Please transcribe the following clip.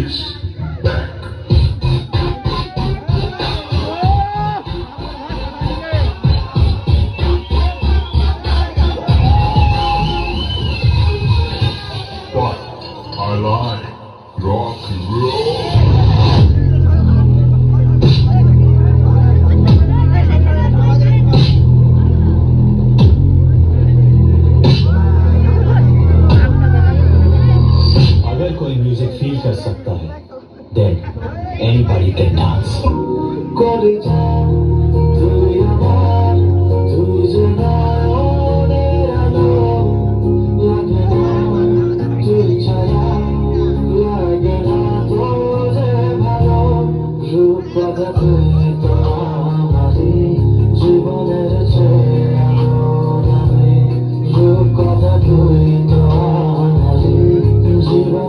It's back. But I like rock and roll. अगर कोई music feel कर सकता है, then anybody can dance.